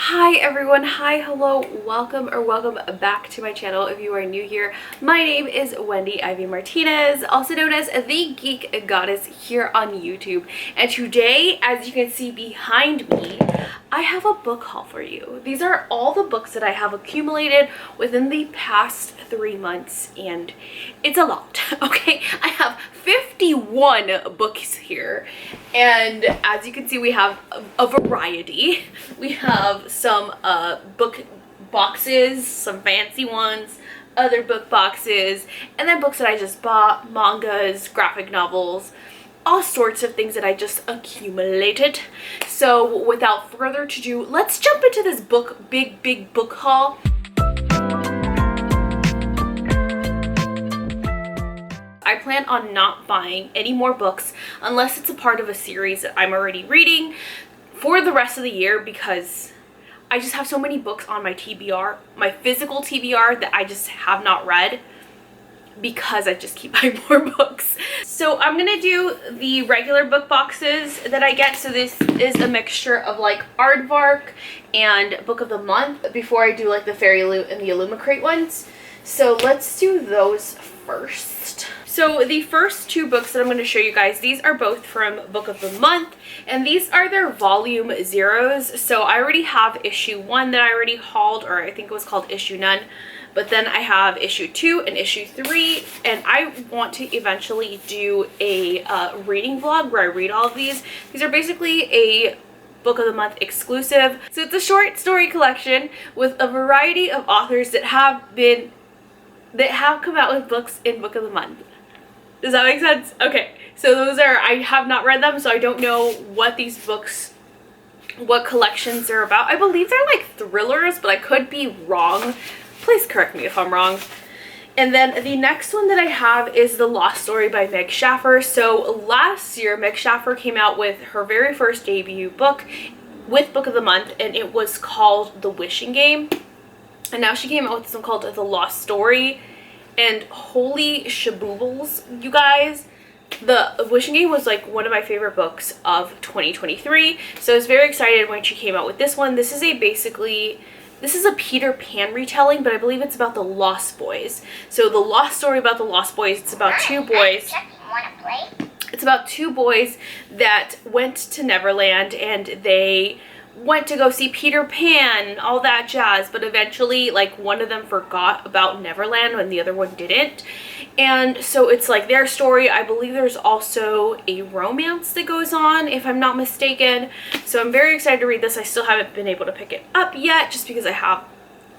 Hi everyone, hi, hello, welcome back to my channel. If you are new here, my name is Wendy Ivy Martinez, also known as the Geek Goddess here on YouTube. And today, as you can see behind me, I have a book haul for you. These are all the books that I have accumulated within the past 3 months, and it's a lot, okay? I have 51 books here, and as you can see, we have a variety. We have some book boxes, some fancy ones, other book boxes, and then books that I just bought, mangas, graphic novels, all sorts of things that I just accumulated. So without further ado, let's jump into this big book haul. I plan on not buying any more books unless it's a part of a series that I'm already reading for the rest of the year, because I just have so many books on my TBR, my physical TBR, that I just have not read because I just keep buying more books. So I'm gonna do the regular book boxes that I get. So this is a mixture of like Aardvark and Book of the Month before I do like the Fairyloot and the Illumicrate ones. So let's do those first. So the first two books that I'm going to show you guys, these are both from Book of the Month, and these are their volume zeros. So I already have issue 1 that I already hauled, or I think it was called issue none. But then I have issue 2 and issue 3, and I want to eventually do a reading vlog where I read all of these. These are basically a Book of the Month exclusive. So it's a short story collection with a variety of authors that have come out with books in Book of the Month. Does that make sense? Okay, so those are, I have not read them, so I don't know what these books, what collections they're about. I believe they're like thrillers, but I could be wrong. Please correct me if I'm wrong. And then the next one that I have is The Lost Story by Meg Schaffer. So last year, Meg Schaffer came out with her very first debut book with Book of the Month, and it was called The Wishing Game. And now she came out with something called The Lost Story. And holy shaboobles, you guys, The Wishing Game was like one of my favorite books of 2023. So I was very excited when she came out with this one. This is a Peter Pan retelling, but I believe it's about the Lost Boys. So The Lost Story about the Lost Boys, it's about two boys. It's about two boys that went to Neverland, and they went to go see Peter Pan, all that jazz, but eventually like one of them forgot about Neverland when the other one didn't. And so it's like their story. I believe there's also a romance that goes on, if I'm not mistaken. So I'm very excited to read this. I still haven't been able to pick it up yet just because I have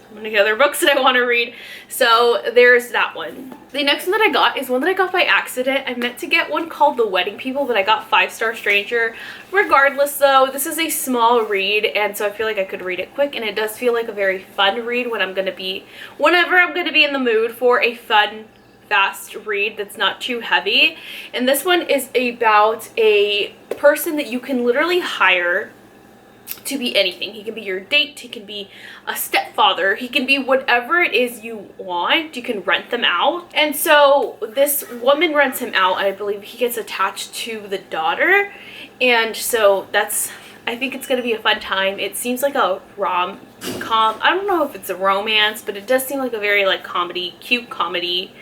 so many other books that I want to read. So there's that one. The next one that I got is one that I got by accident. I meant to get one called The Wedding People, but I got 5-Star Stranger. Regardless though, this is a small read, and so I feel like I could read it quick, and it does feel like a very fun read whenever I'm gonna be in the mood for a fun, fast read that's not too heavy. And this one is about a person that you can literally hire to be anything. He can be your date, he can be a stepfather, he can be whatever it is you want. You can rent them out. And so this woman rents him out, and I believe he gets attached to the daughter. And so I think it's going to be a fun time. It seems like a rom-com. I don't know if it's a romance, but it does seem like a very like comedy, cute comedy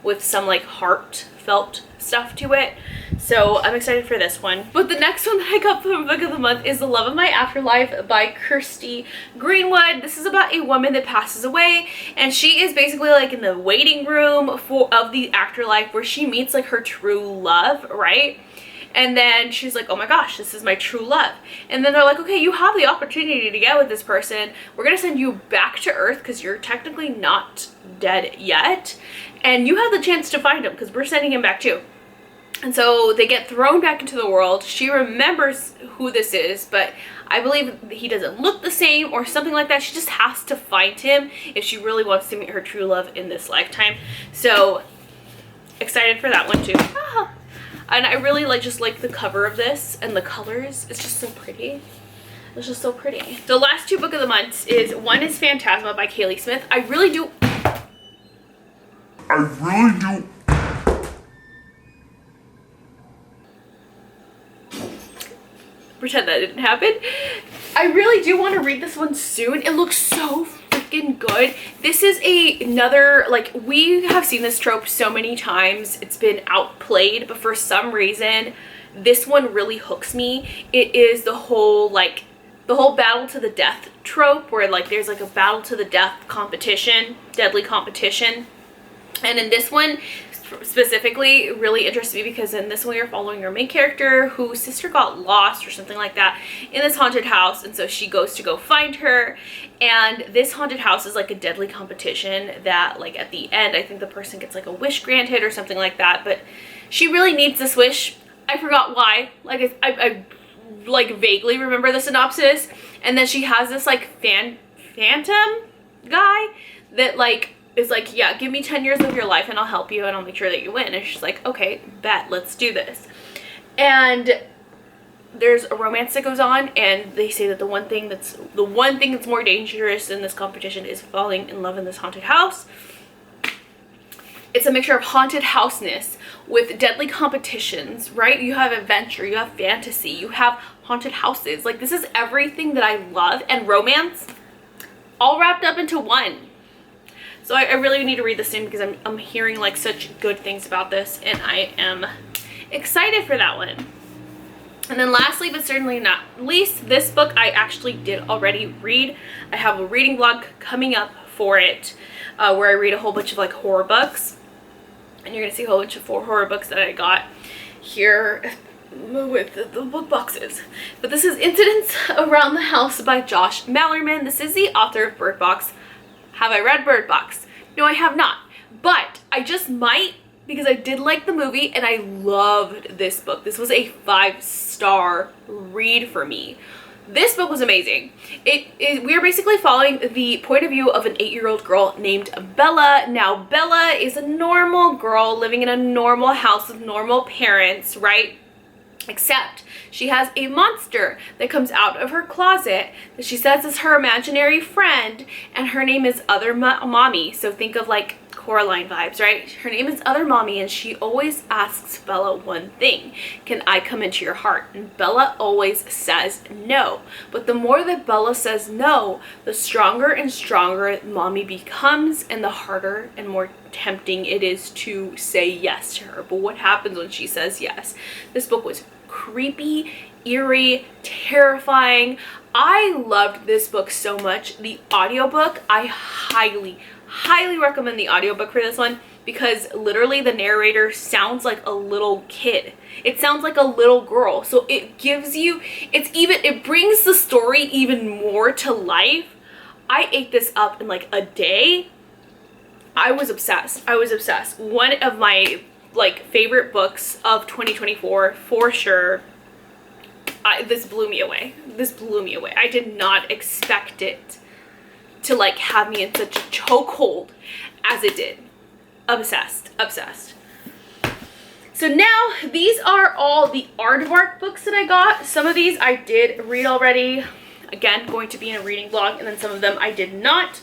with some like heartfelt stuff to it. So I'm excited for this one. But the next one that I got from Book of the Month is The Love of My Afterlife by Kirsty Greenwood. This is about a woman that passes away, and she is basically like in the waiting room of the afterlife where she meets like her true love, right? And then she's like, oh my gosh, this is my true love. And then they're like, okay, you have the opportunity to get with this person. We're gonna send you back to Earth because you're technically not dead yet. And you have the chance to find him because we're sending him back too. And so they get thrown back into the world. She remembers who this is, but I believe he doesn't look the same or something like that. She just has to find him if she really wants to meet her true love in this lifetime. So excited for that one too. Ah. And I really just like the cover of this, and the colors. It's just so pretty. It's just so pretty. The last two Book of the Months one is Phantasma by Kaylee Smith. I really do pretend that didn't happen. I really do want to read this one soon. It looks so freaking good. This is another, like, we have seen this trope so many times. It's been outplayed, but for some reason, this one really hooks me. It is the whole, like, the whole battle to the death trope where, like, there's like a battle to the death competition, deadly competition. And in this one specifically, it really interests me because in this one you're following your main character whose sister got lost or something like that in this haunted house, and so she goes to go find her. And this haunted house is like a deadly competition that, like, at the end I think the person gets like a wish granted or something like that, but she really needs this wish. I forgot why. Like, I like vaguely remember the synopsis, and then she has this like phantom guy that like is like, yeah, give me 10 years of your life and I'll help you and I'll make sure that you win. And she's like, okay, bet, let's do this. And there's a romance that goes on, and they say that the one thing that's more dangerous in this competition is falling in love in this haunted house. It's a mixture of haunted houseness with deadly competitions, right? You have adventure, you have fantasy, you have haunted houses. Like, this is everything that I love, and romance all wrapped up into one. So I really need to read this soon because I'm hearing like such good things about this, and I am excited for that one. And then lastly, but certainly not least, this book I actually did already read. I have a reading vlog coming up for it where I read a whole bunch of like horror books, and you're gonna see a whole bunch of horror books that I got here with the book boxes. But this is Incidents Around the House by Josh Malerman. This is the author of Bird Box. Have I read Bird Box? No, I have not, but I just might because I did like the movie and I loved this book. This was a 5-star read for me. This book was amazing. We are basically following the point of view of an 8-year-old girl named Bella. Now, Bella is a normal girl living in a normal house with normal parents, right? Except she has a monster that comes out of her closet that she says is her imaginary friend, and her name is Other Mommy. So think of like Coraline vibes, right? Her name is Other Mommy, and she always asks Bella one thing: can I come into your heart? And Bella always says no. But the more that Bella says no, the stronger and stronger Mommy becomes, and the harder and more tempting it is to say yes to her. But what happens when she says yes? This book was creepy, eerie, terrifying. I loved this book so much. The audiobook, I highly recommend the audiobook for this one because literally the narrator sounds like a little kid. It sounds like a little girl. So it gives you, it brings the story even more to life. I ate this up in like a day. I was obsessed. One of my like favorite books of 2024 for sure. This blew me away. I did not expect it to like have me in such a chokehold as it did. Obsessed. So now these are all the Aardvark books that I got. Some of these I did read already. Again, going to be in a reading vlog, and then some of them I did not.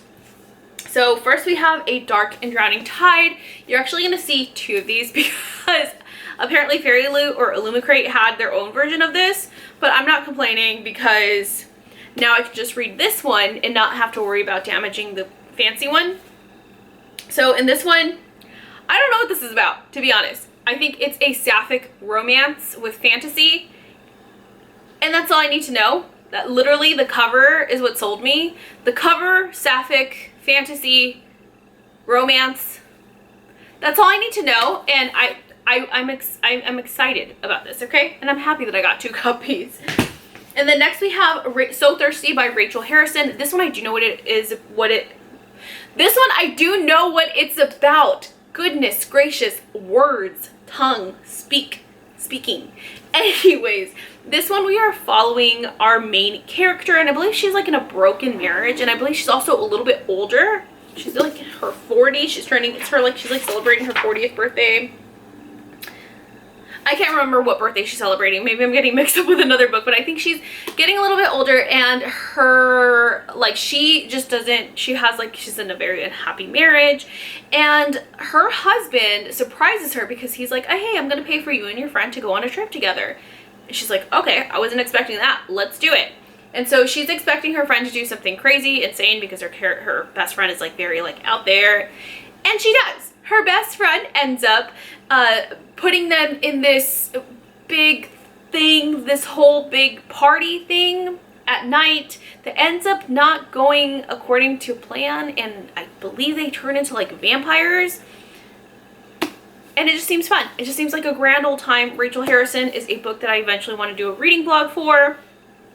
So first we have A Dark and Drowning Tide. You're actually going to see 2 of these because apparently Fairyloot or Illumicrate had their own version of this, but I'm not complaining because now I can just read this one and not have to worry about damaging the fancy one. So in this one, I don't know what this is about, to be honest. I think it's a sapphic romance with fantasy, and that's all I need to know. That literally the cover is what sold me. The cover, sapphic, fantasy, romance. That's all I need to know, and I'm excited about this, okay? And I'm happy that I got 2 copies. And then next we have So Thirsty by Rachel Harrison. This one I do know what it is. This one I do know what it's about. Goodness gracious, words, tongue, speaking. Anyways, this one we are following our main character, and I believe she's like in a broken marriage, and I believe she's also a little bit older. She's like in her 40s. She's like celebrating her 40th birthday. I can't remember what birthday she's celebrating. Maybe I'm getting mixed up with another book, but I think she's getting a little bit older, and her, like, she's in a very unhappy marriage, and her husband surprises her because he's like, hey, I'm gonna pay for you and your friend to go on a trip together. And she's like, okay, I wasn't expecting that. Let's do it. And so she's expecting her friend to do something crazy, insane, because her best friend is like very like out there. And she does. Her best friend ends up putting them in this big thing, this whole big party thing at night that ends up not going according to plan, and I believe they turn into like vampires. And it just seems fun. It just seems like a grand old time. Rachel Harrison is a book that I eventually want to do a reading blog for,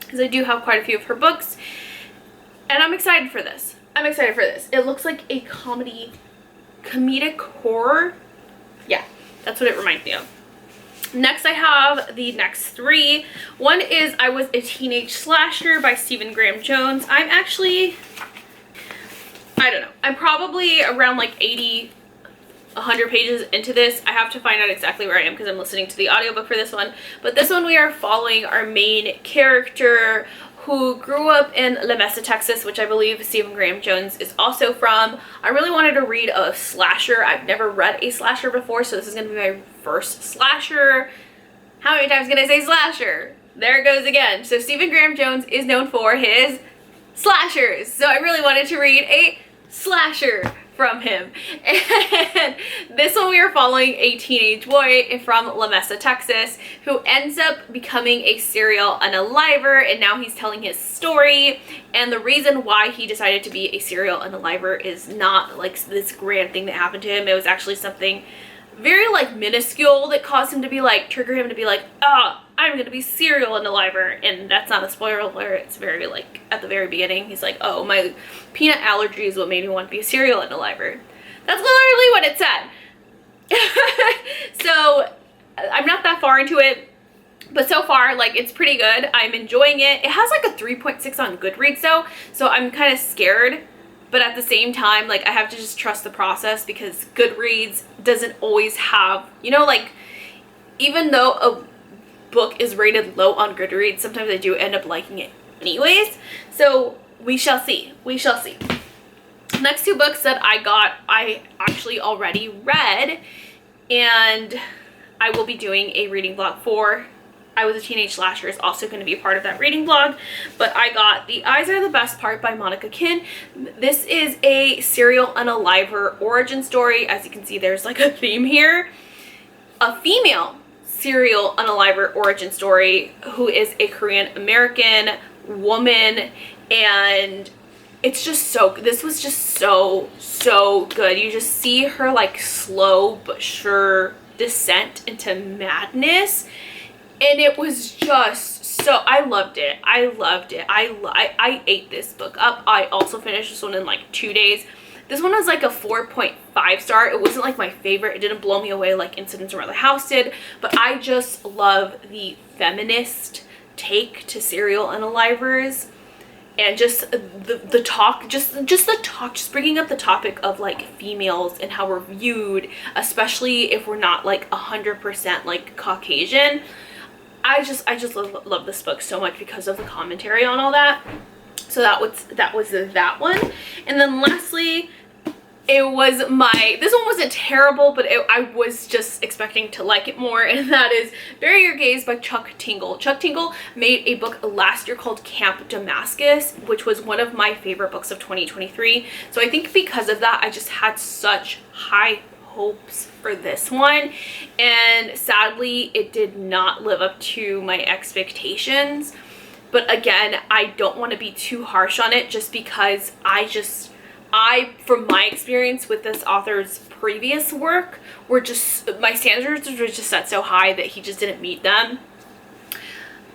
because I do have quite a few of her books. And I'm excited for this. I'm excited for this. It looks like a comedic horror. Yeah, that's what it reminds me of. Next, I have the next three. One is I Was a Teenage Slasher by Stephen Graham Jones. I'm actually, I don't know. I'm probably around like 80, 100 pages into this. I have to find out exactly where I am because I'm listening to the audiobook for this one. But this one we are following our main character who grew up in La Mesa, Texas, which I believe Stephen Graham Jones is also from. I really wanted to read a slasher. I've never read a slasher before, so this is going to be my first slasher. How many times can I say slasher? There it goes again. So Stephen Graham Jones is known for his slashers. So I really wanted to read a slasher from him. And this one we are following a teenage boy from La Mesa, Texas, who ends up becoming a serial unaliver, and now he's telling his story. And the reason why he decided to be a serial unaliver is not like this grand thing that happened to him. It was actually something very like minuscule that caused him to be like, trigger him to be like, oh, I'm gonna be serial unaliver. And that's not a spoiler alert, it's very like at the very beginning he's like, oh, my peanut allergy is what made me want to be a serial unaliver. That's literally what it said. So I'm not that far into it, but so far like it's pretty good. I'm enjoying it. It has like a 3.6 on Goodreads though, so I'm kind of scared. But at the same time, like, I have to just trust the process, because Goodreads doesn't always have, you know, like, even though a book is rated low on Goodreads, sometimes I do end up liking it anyways. So we shall see. We shall see. Next two books that I got, I actually already read, and I will be doing a reading blog for. I Was a Teenage Slasher is also going to be a part of that reading blog. But I got The Eyes Are the Best Part by Monica Kin. This is a serial unaliver origin story. As you can see, there's like a theme here. A female serial unaliver origin story who is a Korean American woman, and it's just so, this was just so good. You just see her like slow but sure descent into madness. And it was just so, I loved it. I loved it. I ate this book up. I also finished this one in like 2 days. This one was like a 4.5 star. It wasn't like my favorite. It didn't blow me away like Incidents Around the House did. But I just love the feminist take to serial unalivers. And just the talk, just the talk, just bringing up the topic of like females and how we're viewed, especially if we're not like 100% like Caucasian. I just love this book so much because of the commentary on all that. So that was that one. And then lastly, it was this one wasn't terrible, but I was just expecting to like it more, and that is Bury Your Gaze by Chuck Tingle. Chuck Tingle made a book last year called Camp Damascus, which was one of my favorite books of 2023. So I think because of that, I just had such high hopes for this one, and sadly it did not live up to my expectations. But again, I don't want to be too harsh on it, just because from my experience with this author's previous work, my standards were just set so high that he just didn't meet them.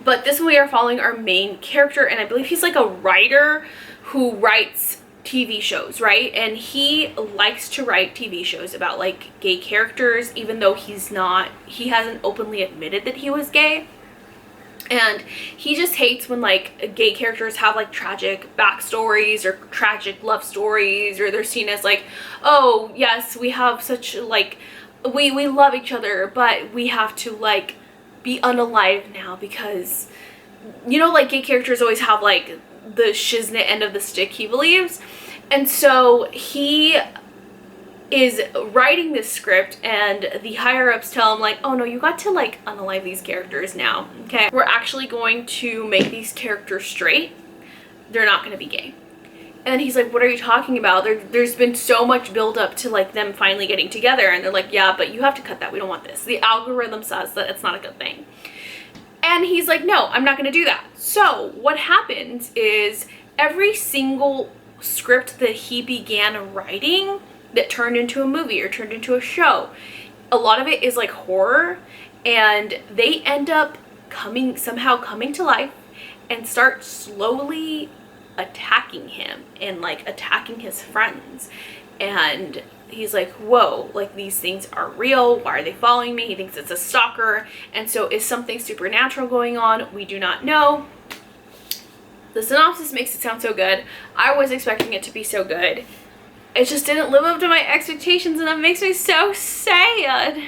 But this one we are following our main character, and I believe he's like a writer who writes TV shows, right? And he likes to write TV shows about like gay characters, even though he hasn't openly admitted that he was gay. And he just hates when like gay characters have like tragic backstories or tragic love stories, or they're seen as like, oh yes, we have such like, we love each other, but we have to like be unalive now because, you know, like gay characters always have like the shiznit end of the stick, he believes. And so he is writing this script, and the higher ups tell him like, oh no, you got to like unalive these characters now, okay? We're actually going to make these characters straight. They're not going to be gay. And he's like, what are you talking about? There's been so much build up to like them finally getting together. And they're like, yeah, but you have to cut that. We don't want this. The algorithm says that it's not a good thing. And he's like, no, I'm not going to do that. So what happens is every single script that he began writing that turned into a movie or turned into a show, a lot of it is like horror, and they end up somehow coming to life and start slowly attacking him and like attacking his friends. And he's like, whoa, like these things are real. Why are they following me? He thinks it's a stalker. And so is something supernatural going on? We do not know. The synopsis makes it sound so good. I was expecting it to be so good. It just didn't live up to my expectations, and that makes me so sad.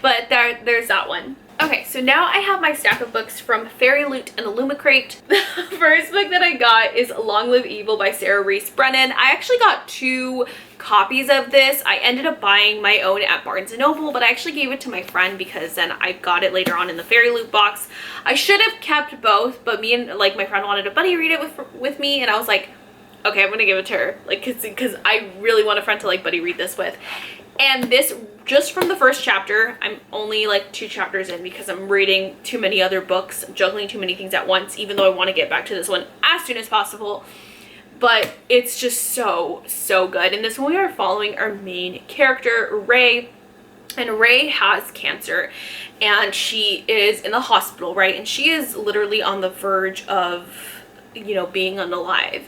But there's that one. Okay, so now I have my stack of books from Fairyloot and Illumicrate. The first book that I got is Long Live Evil by Sarah Reese Brennan. I actually got 2 copies of this. I ended up buying my own at Barnes & Noble, but I actually gave it to my friend because then I got it later on in the Fairyloot box. I should have kept both, but me and like my friend wanted to buddy read it with me, and I was like, okay, I'm gonna give it to her, like, because I really want a friend to like buddy read this with. And this, just from the first chapter, I'm only like 2 chapters in because I'm reading too many other books, juggling too many things at once, even though I want to get back to this one as soon as possible. But it's just so good. In this one, we are following our main character, Ray. And Ray has cancer, and she is in the hospital, right? And she is literally on the verge of, you know, being unalive.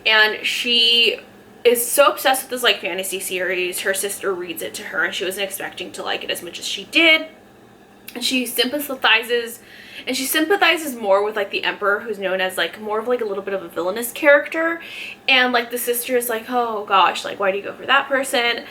And she is so obsessed with this like fantasy series. Her sister reads it to her, and she wasn't expecting to like it as much as she did. And she sympathizes more with like the Emperor, who's known as like more of like a little bit of a villainous character. And like the sister is like, oh gosh, like why do you go for that person?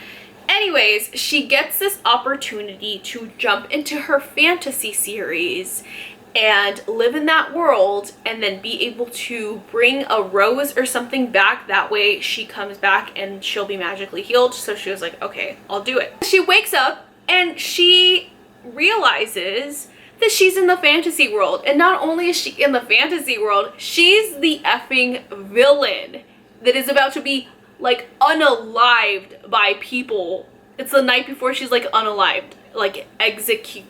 Anyways, she gets this opportunity to jump into her fantasy series and live in that world, and then be able to bring a rose or something back. That way she comes back and she'll be magically healed. So she was like, okay, I'll do it. She wakes up and she realizes that she's in the fantasy world. And not only is she in the fantasy world, she's the effing villain that is about to be like unalived by people. It's the night before she's like unalived, like execute.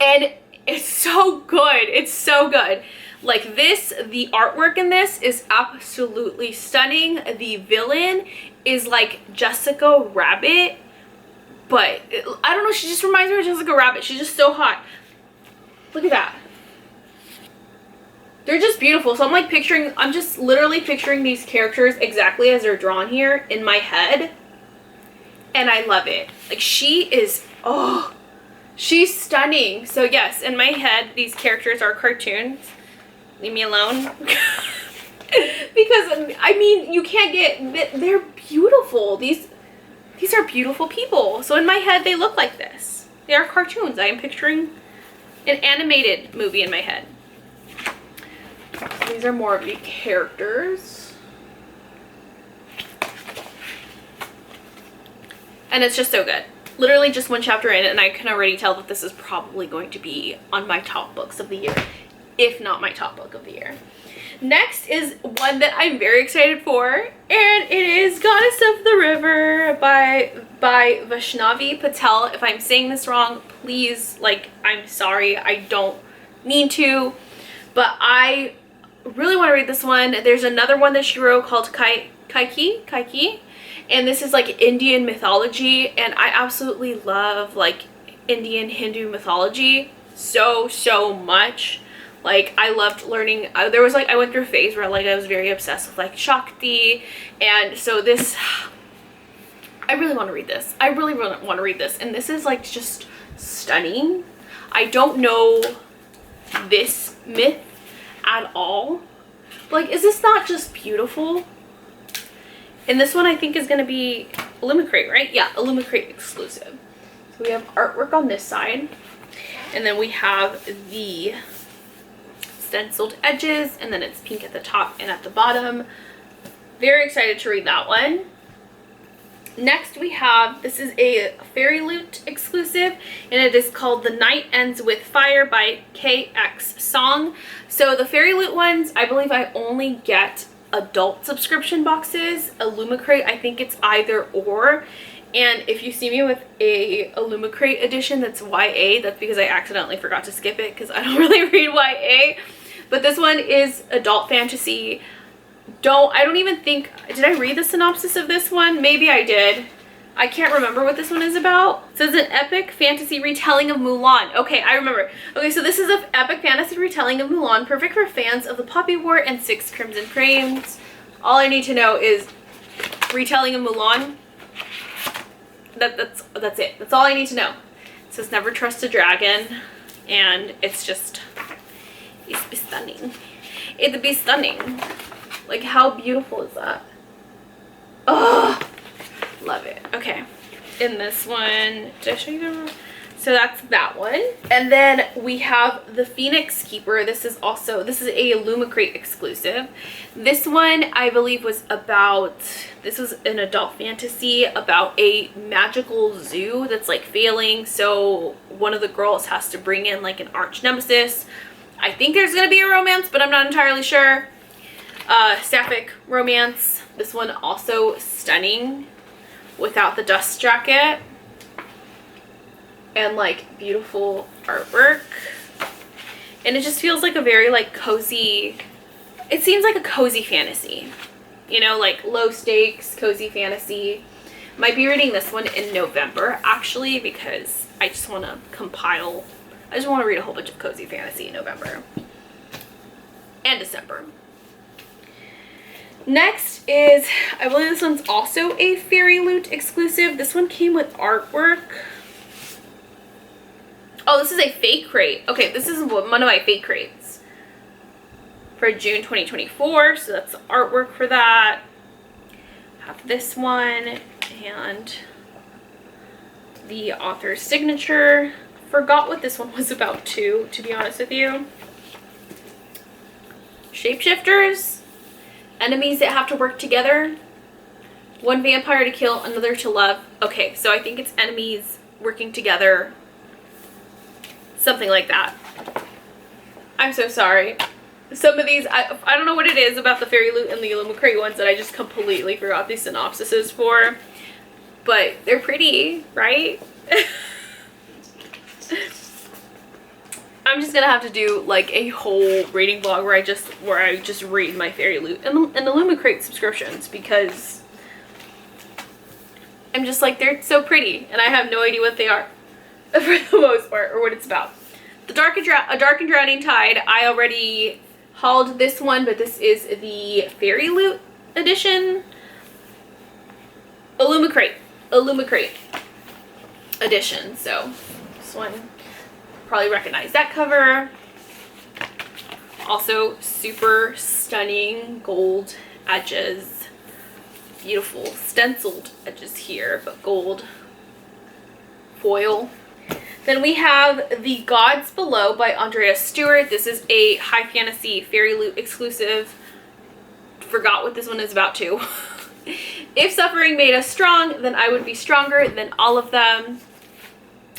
And it's so good. It's so good. Like this, the artwork in this is absolutely stunning. The villain is like Jessica Rabbit, but I don't know, she just reminds me of Jessica Rabbit. She's just so hot. Look at that. They're just beautiful. So I'm just literally picturing these characters exactly as they're drawn here in my head. And I love it. Like she is, oh, she's stunning. So yes, in my head, these characters are cartoons. Leave me alone. Because, I mean, you can't get, they're beautiful. These are beautiful people. So in my head, they look like this. They are cartoons. I am picturing an animated movie in my head. These are more of the characters. And it's just so good. Literally just 1 chapter in, and I can already tell that this is probably going to be on my top books of the year, if not my top book of the year. Next is one that I'm very excited for, and it is Goddess of the River by Vaishnavi Patel. If I'm saying this wrong, please, like, I'm sorry. I don't mean to, but I really want to read this one. There's another one that she wrote called Kaiki, and this is like Indian mythology, and I absolutely love like Indian Hindu mythology so much. Like I loved learning, there was like, I went through a phase where like I was very obsessed with like Shakti, and so this, I really want to read this. I really want to read this, and this is like just stunning. I don't know this myth at all. Like, is this not just beautiful? And this one I think is going to be Illumicrate, right? Yeah, Illumicrate exclusive. So we have artwork on this side, and then we have the stenciled edges, and then it's pink at the top and at the bottom. Very excited to read that one. Next we have, this is a Fairyloot exclusive, and it is called The Night Ends With Fire by KX Song. So the Fairyloot ones, I believe I only get adult subscription boxes. Illumicrate, I think it's either or. And if you see me with a Illumicrate edition that's YA, that's because I accidentally forgot to skip it because I don't really read YA. But this one is adult fantasy. I don't even think, did I read the synopsis of this one? Maybe I did. I can't remember what this one is about. It says an epic fantasy retelling of Mulan. Okay, I remember. Okay, so this is an epic fantasy retelling of Mulan, perfect for fans of the Poppy War and Six Crimson Cranes. All I need to know is retelling of Mulan. That's it. That's all I need to know. It says never trust a dragon, and it's be stunning. It'd be stunning. Like, how beautiful is that? Oh, love it. Okay, in this one, did I show you them? So that's that one. And then we have The Phoenix Keeper. This is a Illumicrate exclusive. This one, I believe, was an adult fantasy about a magical zoo that's like failing. So one of the girls has to bring in like an arch nemesis. I think there's gonna be a romance, but I'm not entirely sure. Sapphic romance. This one also stunning without the dust jacket, and like beautiful artwork, and it just feels like a very like cozy, it seems like a cozy fantasy, you know, like low stakes cozy fantasy. Might be reading this one in November actually, because I just want to read a whole bunch of cozy fantasy in November and December. Next is, I believe this one's also a Fairyloot exclusive. This one came with artwork. Oh, this is a fake crate. Okay, this is one of my fake crates for June 2024. So that's the artwork for that. Have this one and the author's signature. Forgot what this one was about too, to be honest with you. Shapeshifters. Enemies that have to work together. One vampire to kill, another to love. Okay, so I think it's enemies working together. Something like that. I'm so sorry. Some of these, I don't know what it is about the Fairyloot and the Illumicrate ones that I just completely forgot these synopsises for. But they're pretty, right? I'm just gonna have to do like a whole reading vlog where I just read my Fairyloot and Illumicrate subscriptions, because I'm just like, they're so pretty and I have no idea what they are for the most part, or what it's about. A Dark and Drowning Tide, I already hauled this one, but this is the Fairyloot edition. Illumicrate edition. So this one, probably recognize that cover. Also super stunning gold edges, beautiful stenciled edges here, but gold foil. Then we have The Gods Below by Andrea Stewart. This is a high fantasy Fairyloot exclusive. Forgot what this one is about too. If suffering made us strong, then I would be stronger than all of them,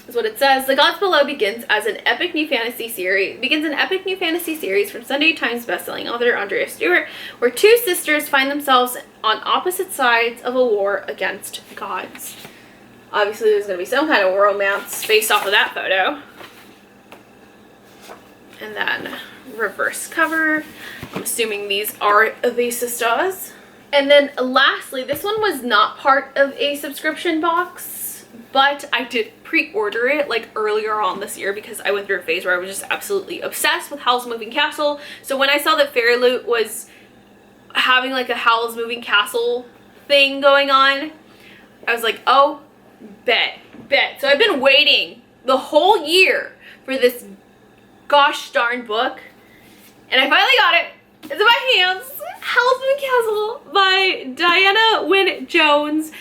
is what it says. The Gods Below begins an epic new fantasy series from Sunday Times bestselling author Andrea Stewart, where two sisters find themselves on opposite sides of a war against gods. Obviously there's going to be some kind of romance based off of that photo. And then reverse cover. I'm assuming these are the sisters. And then lastly, this one was not part of a subscription box, but I did pre-order it like earlier on this year because I went through a phase where I was just absolutely obsessed with Howl's Moving Castle. So when I saw that Fairyloot was having like a Howl's Moving Castle thing going on, I was like, oh, bet. So I've been waiting the whole year for this gosh darn book, and I finally got it. It's in my hands. Howl's Moving Castle by Diana Wynne Jones.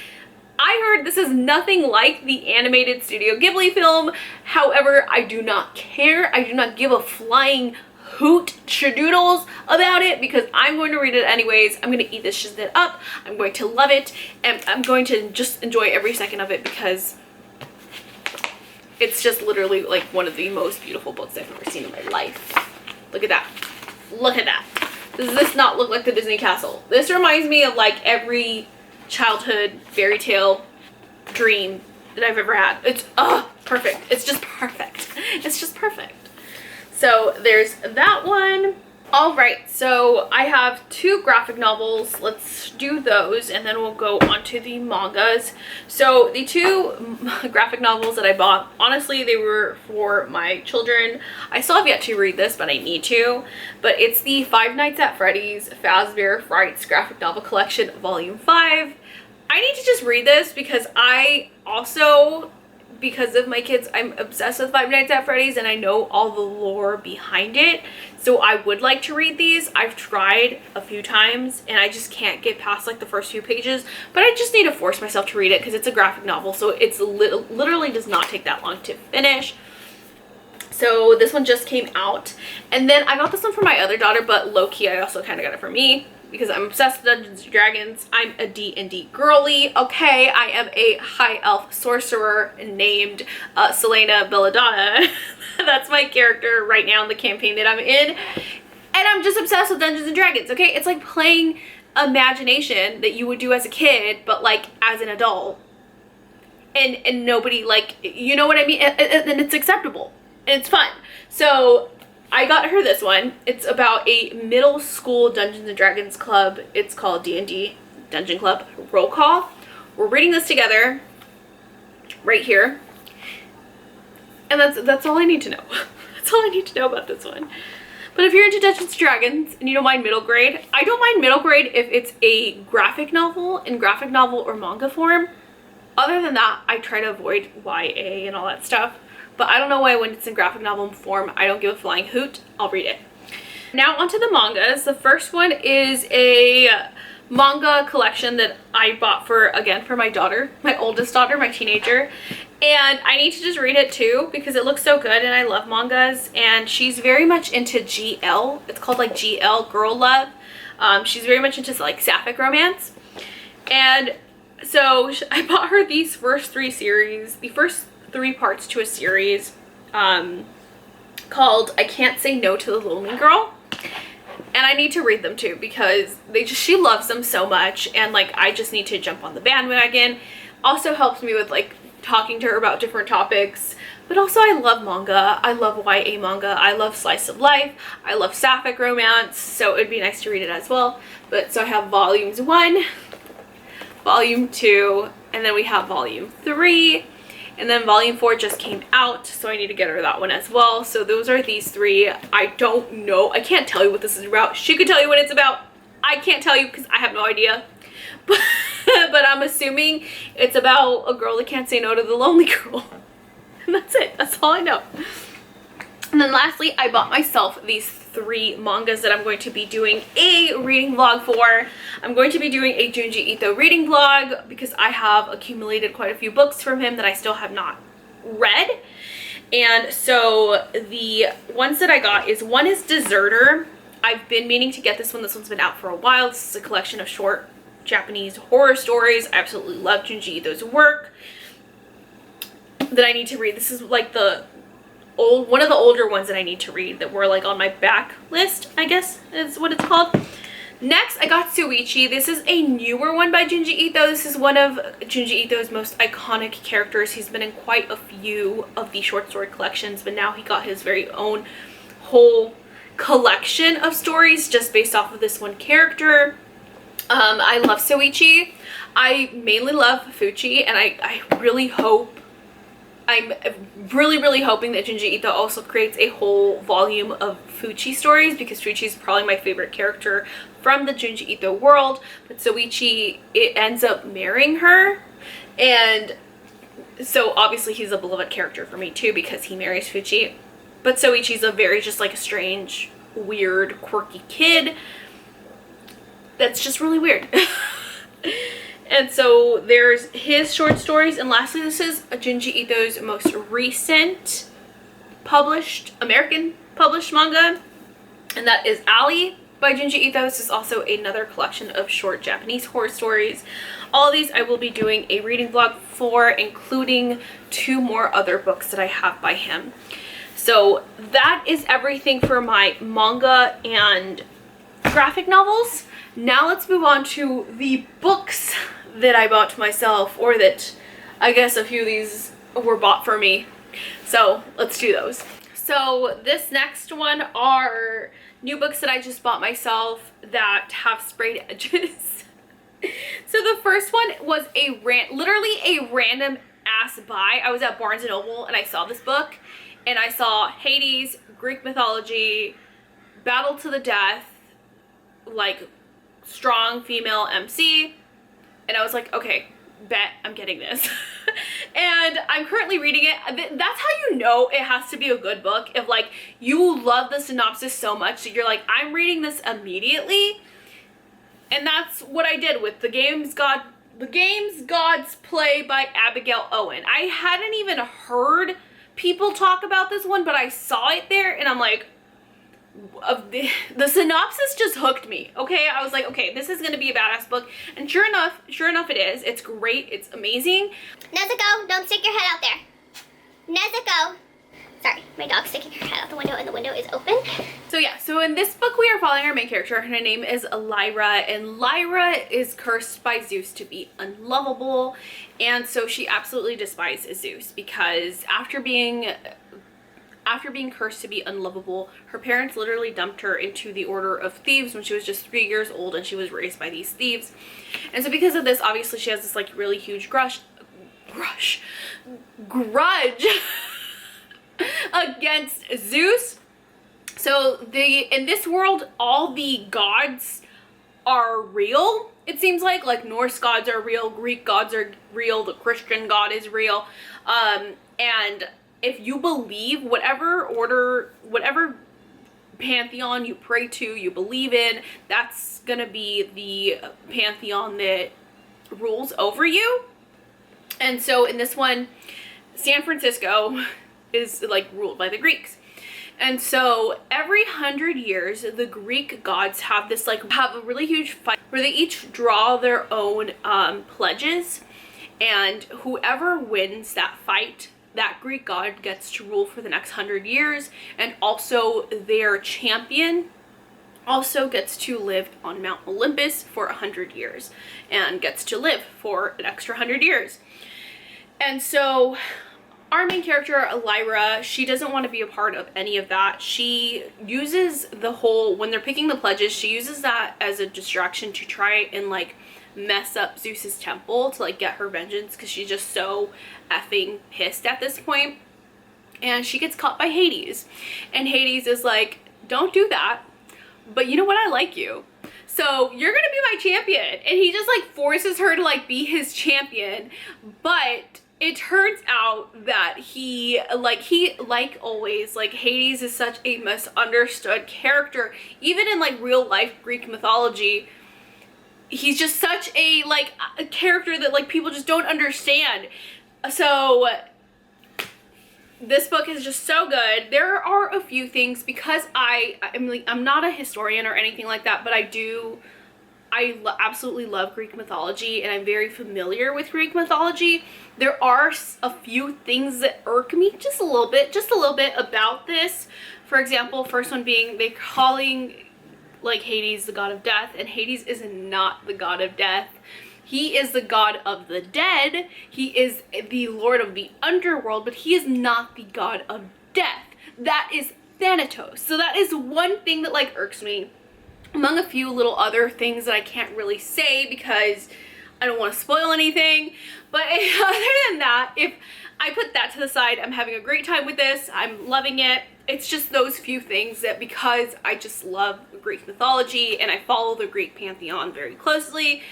I heard this is nothing like the animated Studio Ghibli film. However, I do not care. I do not give a flying hoot shadoodles about it because I'm going to read it anyways. I'm going to eat this shit up. I'm going to love it, and I'm going to just enjoy every second of it because it's just literally like one of the most beautiful books I've ever seen in my life. Look at that. Look at that. Does this not look like the Disney castle? This reminds me of like every childhood fairy tale dream that I've ever had. It's perfect. It's just perfect. It's just perfect. So there's that one. All right, so I have 2 graphic novels. Let's do those and then we'll go on to the mangas. So the 2 graphic novels that I bought, honestly, they were for my children. I still have yet to read this, but I need to. But it's the Five Nights at Freddy's Fazbear Frights graphic novel collection, volume 5. I need to just read this because I also, because of my kids, I'm obsessed with Five Nights at Freddy's and I know all the lore behind it. So I would like to read these. I've tried a few times and I just can't get past like the first few pages, but I just need to force myself to read it because it's a graphic novel. So it's literally does not take that long to finish. So this one just came out. And then I got this one for my other daughter, but low-key I also kind of got it for me because I'm obsessed with Dungeons & Dragons. I'm a D&D girly, okay? I am a high elf sorcerer named Selena Belladonna. That's my character right now in the campaign that I'm in. And I'm just obsessed with Dungeons & Dragons, okay? It's like playing Imagination that you would do as a kid, but like as an adult. And nobody, like, you know what I mean? And it's acceptable. And it's fun. So I got her this one. It's about a middle school Dungeons & Dragons club. It's called D&D Dungeon Club Roll Call. We're reading this together right here. And that's all I need to know. That's all I need to know about this one. But if you're into Dungeons & Dragons and you don't mind middle grade, I don't mind middle grade if it's a graphic novel in graphic novel or manga form. Other than that, I try to avoid YA and all that stuff. But I don't know why when it's in graphic novel form, I don't give a flying hoot. I'll read it. Now onto the mangas. The first one is a manga collection that I bought for my daughter, my oldest daughter, my teenager. And I need to just read it too because it looks so good and I love mangas. And she's very much into GL. It's called like GL, Girl Love. She's very much into like sapphic romance. And so I bought her these first 3 series, the first 3 parts to a series called I Can't Say No to the Lonely Girl. And I need to read them too because she loves them so much and like I just need to jump on the bandwagon. Also helps me with like talking to her about different topics. But also I love manga. I love YA manga. I love slice of life. I love sapphic romance. So it'd be nice to read it as well. But so I have volumes 1, volume 2, and then we have volume 3. And then volume 4 just came out, so I need to get her that one as well. So those are these 3. I don't know. I can't tell you what this is about. She could tell you what it's about. I can't tell you because I have no idea. But I'm assuming it's about a girl that can't say no to the lonely girl. And that's it. That's all I know. And then lastly, I bought myself these 3 mangas that I'm going to be doing a reading vlog for. I'm going to be doing a Junji Ito reading vlog because I have accumulated quite a few books from him that I still have not read. And so the ones that I got one is Deserter. I've been meaning to get this one. This one's been out for a while. This is a collection of short Japanese horror stories. I absolutely love Junji Ito's work that I need to read. This is like one of the older ones that I need to read that were like on my back list, I guess is what it's called. Next, I got Suichi. This is a newer one by Junji Ito. This is one of Junji Ito's most iconic characters. He's been in quite a few of the short story collections, but now he got his very own whole collection of stories just based off of this one character. I love Suichi. I mainly love Fuchi, and I really hope, I'm really hoping that Junji Ito also creates a whole volume of Fuchi stories because Fuchi is probably my favorite character from the Junji Ito world. But Suichi, it ends up marrying her, and so obviously he's a beloved character for me too because he marries Fuchi. But Suichi's a very just like a strange, weird, quirky kid that's just really weird. And so there's his short stories. And lastly, this is Junji Ito's most recent American published manga. and that is Ali by Junji Ito. This is also another collection of short Japanese horror stories. All of these I will be doing a reading vlog for, including 2 more other books that I have by him. So that is everything for my manga and graphic novels. Now let's move on to the books that I bought myself, or that I guess a few of these were bought for me. So let's do those. So this next one are new books that I just bought myself that have sprayed edges. So the first one was literally a random ass buy. I was at Barnes & Noble and I saw this book, and I saw Hades, Greek mythology, battle to the death, like strong female MC, and I was like, okay, bet I'm getting this. And I'm currently reading it. That's how you know it has to be a good book, if like you love the synopsis so much that you're like, I'm reading this immediately. And that's what I did with The Game's Gods Play by Abigail Owen. I hadn't even heard people talk about this one, but I saw it there and I'm like, the synopsis just hooked me. Okay, I was like, okay, this is gonna be a badass book, and sure enough it is. It's great. It's amazing. Nezuko, don't stick your head out there. Nezuko. Sorry, my dog's sticking her head out the window, and the window is open. So yeah, so in this book we are following our main character. Her name is Lyra, and Lyra is cursed by Zeus to be unlovable, and so she absolutely despises Zeus because after being cursed to be unlovable, her parents literally dumped her into the Order of Thieves when she was just 3 years old, and she was raised by these thieves. And so because of this, obviously she has this like really huge grudge against Zeus. So in this world, all the gods are real. It seems like Norse gods are real, Greek gods are real, the Christian God is real, and if you believe whatever pantheon you pray to, you believe in, that's gonna be the pantheon that rules over you. And so in this one, San Francisco is like ruled by the Greeks. And so every 100 years, the Greek gods have a really huge fight where they each draw their own pledges, and whoever wins that fight, that Greek god gets to rule for the next 100 years, and also their champion also gets to live on Mount Olympus for 100 years and gets to live for an extra 100 years. And so our main character, Lyra, she doesn't want to be a part of any of that. She uses when they're picking the pledges, she uses that as a distraction to try and like mess up Zeus's temple to like get her vengeance, because she's just so effing pissed at this point. And she gets caught by Hades, and Hades is like, don't do that, but you know what, I like you, so you're gonna be my champion. And he just like forces her to like be his champion. But it turns out that he like always, like Hades is such a misunderstood character. Even in like real life Greek mythology, he's just such a character that like people just don't understand. So this book is just so good. There are a few things, because I'm not a historian or anything like that, but I absolutely love Greek mythology, and I'm very familiar with Greek mythology. There are a few things that irk me just a little bit about this. For example, first one being they're calling like Hades the god of death, and Hades is not the god of death. He is the god of the dead. He is the lord of the underworld, but he is not the god of death. That is Thanatos. So that is one thing that like irks me, among a few little other things that I can't really say because I don't want to spoil anything. But other than that, if I put that to the side, I'm having a great time with this. I'm loving it. It's just those few things that, because I just love Greek mythology and I follow the Greek pantheon very closely,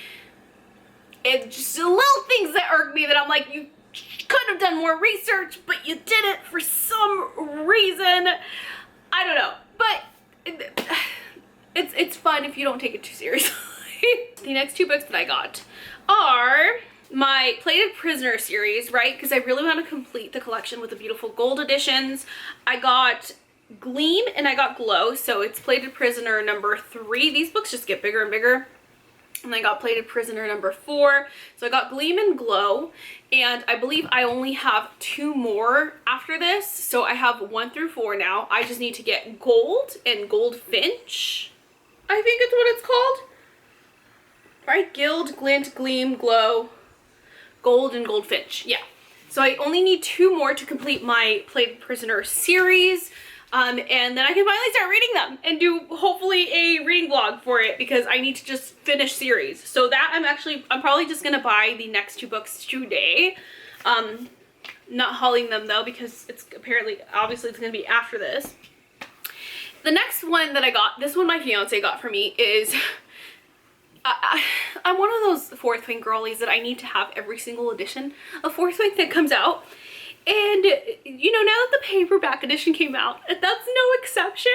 it's just the little things that irk me that I'm like, you could have done more research, but you didn't for some reason. I don't know. But it's fun if you don't take it too seriously. The next 2 books that I got are my Plated Prisoner series, right? Because I really want to complete the collection with the beautiful gold editions. I got Gleam and I got Glow. So it's Plated Prisoner number 3. These books just get bigger and bigger. And I got Plated Prisoner number 4. So I got Gleam and Glow. And I believe I only have 2 more after this. So I have 1 through 4 now. I just need to get Gold and Goldfinch, I think it's what it's called. Right? Gild, Glint, Gleam, Glow, Gold, and Goldfinch. Yeah. So I only need 2 more to complete my Plated Prisoner series. And then I can finally start reading them and do hopefully a reading vlog for it, because I need to just finish series. So that I'm probably just gonna buy the next 2 books today. Not hauling them though, because it's obviously it's gonna be after this. The next one that I got, this one my fiance got for me, is I'm one of those Fourth Wing girlies that I need to have every single edition of Fourth Wing that comes out. And, you know, now that the paperback edition came out, that's no exception.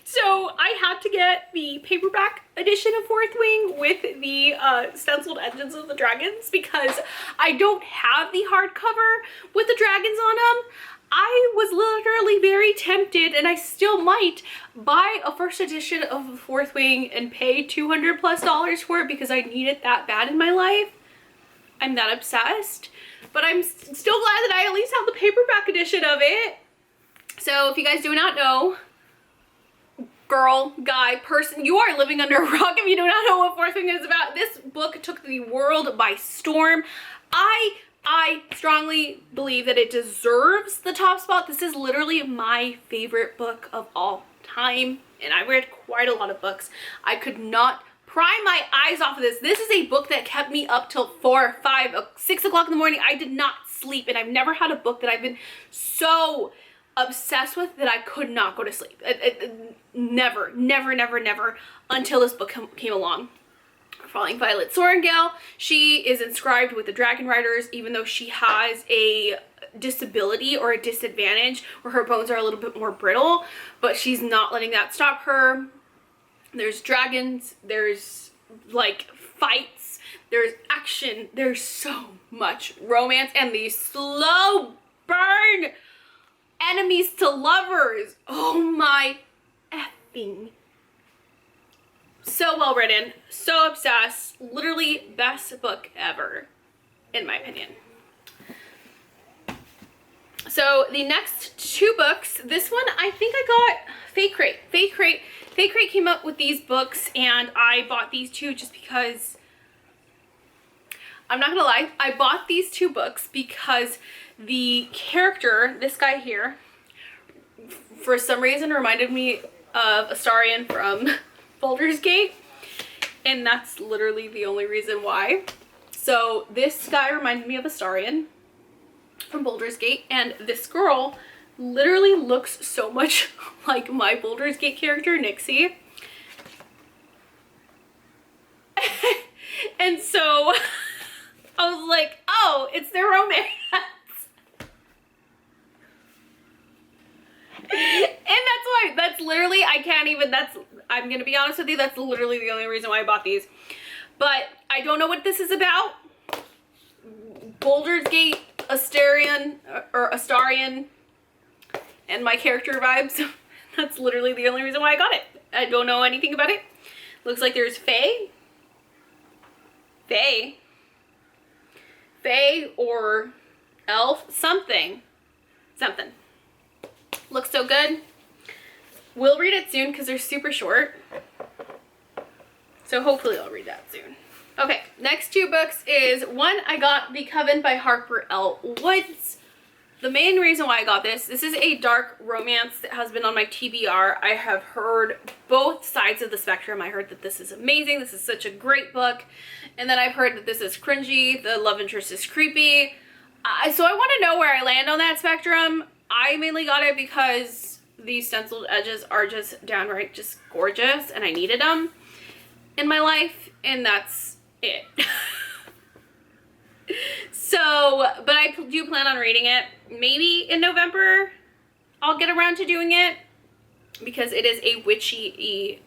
So I had to get the paperback edition of Fourth Wing with the stenciled Engines of the Dragons, because I don't have the hardcover with the dragons on them. I was literally very tempted, and I still might, buy a first edition of Fourth Wing and pay $200+ for it, because I need it that bad in my life. I'm that obsessed. But I'm still glad that I at least have the paperback edition of it. So if you guys do not know, girl, guy, person, you are living under a rock if you do not know what Fourth Wing is about. This book took the world by storm. I strongly believe that it deserves the top spot. This is literally my favorite book of all time, and I read quite a lot of books. I could not pry my eyes off of this. This is a book that kept me up till 4, 5, 6 o'clock in the morning. I did not sleep, and I've never had a book that I've been so obsessed with that I could not go to sleep. Never until this book came along. Following Violet Sorrengail, she is inscribed with the Dragon Riders, even though she has a disability or a disadvantage where her bones are a little bit more brittle, but she's not letting that stop her. There's dragons, there's like fights, there's action, there's so much romance, and these slow burn enemies to lovers. Oh my effing. So well written, so obsessed, literally best book ever, in my opinion. So the next 2 books, this one I think I got Fake Crate. Fake Crate came up with these books, and I bought these 2 just because, I'm not gonna lie, I bought these 2 books because the character, this guy here, for some reason reminded me of Astarion from Baldur's Gate, and that's literally the only reason why. So this guy reminded me of Astarion from Baldur's Gate, and this girl literally looks so much like my Baldur's Gate character, Nixie. And so I was like, oh, it's their romance. And that's literally, I'm gonna be honest with you, that's literally the only reason why I bought these. But I don't know what this is about. Baldur's Gate, Astarion, and my character vibes. That's literally the only reason why I got it. I don't know anything about it. Looks like there's Fae or elf, something. Looks so good. We'll read it soon because they're super short. So hopefully I'll read that soon. Okay, next 2 books is one, I got The Coven by Harper L. Woods. The main reason why I got this is a dark romance that has been on my TBR. I have heard both sides of the spectrum. I heard that this is amazing. This is such a great book. And then I've heard that this is cringy. The love interest is creepy. So I want to know where I land on that spectrum. I mainly got it because these stenciled edges are just downright just gorgeous, and I needed them in my life, and that's it. So, but I do plan on reading it. Maybe in November I'll get around to doing it, because it is a witchy